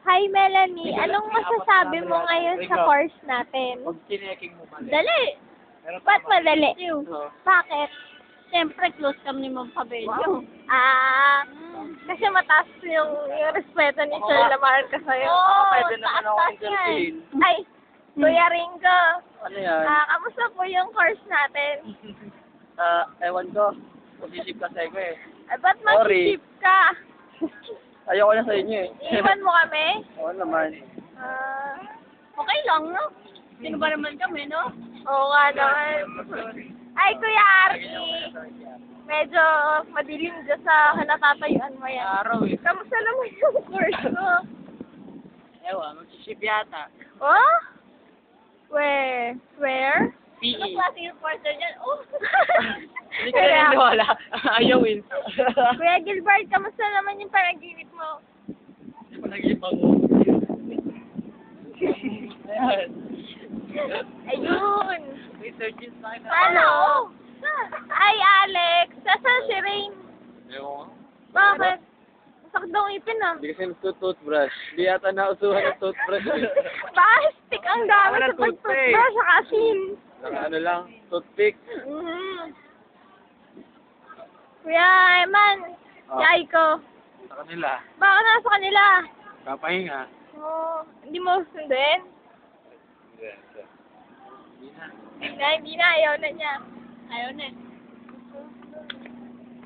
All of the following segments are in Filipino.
Hi, Melanie. Anong masasabi mo ngayon sa course natin? Pag kineking mo mali. Dali. Pero Ba't tama. madali? Oo. Bakit? Siyempre, close kami ni Ma'am Pabello. Kasi mataas yung respeto ni Sir Lamar ka sa'yo. Pwede naman ako intervene. Ay, Kuya Ringo. Ano yan? Kamusta po yung course natin? Ewan ko. Posisip kasi ko eh. Ba't Sorry. mag-ship ka? Ayoko na sa inyo eh. Iiwan mo kami? Oo naman. Okay lang, no? Sino ba naman kami, no? Oo nga naman. Ay, Kuya Arky. Medyo madilim dyan sa natatayuan mo yan. Araw eh. Kamusta naman yung course mo? Ewan, magsisip yata. Oh? Where? PE. Anong klase yung quarter niyan? Oh! Hindi ka na naniwala. Ayaw win. Kuya Gilbert, kamusta naman yung panaginip mo? Hindi pa nag-ibang mo. Ayan. Ayun! Researches na kita. Ano? Ay, Alex! Nasaan si Rain? Ewan ko. Bakit? Sakit daw ang ipin ah. Hindi kasi nagtutoothbrush. Hindi yata nausuhan ng toothbrush. Bastik ang dami Wala sa toothpaste. pagtutbrush sa asin. Ano lang, toothpick. Kuya Eman, si Aiko. Sa kanila. Bakit nasa kanila? Kapahinga. Hindi mo sundin? Hindi na, ayaw na niya. Ayaw na.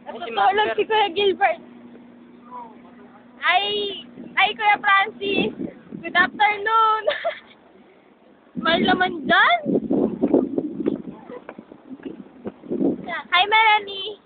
Natutulog si Kuya Gilbert. Ay, Kuya Francis. Good afternoon. May laman dyan. Hi, Melanie.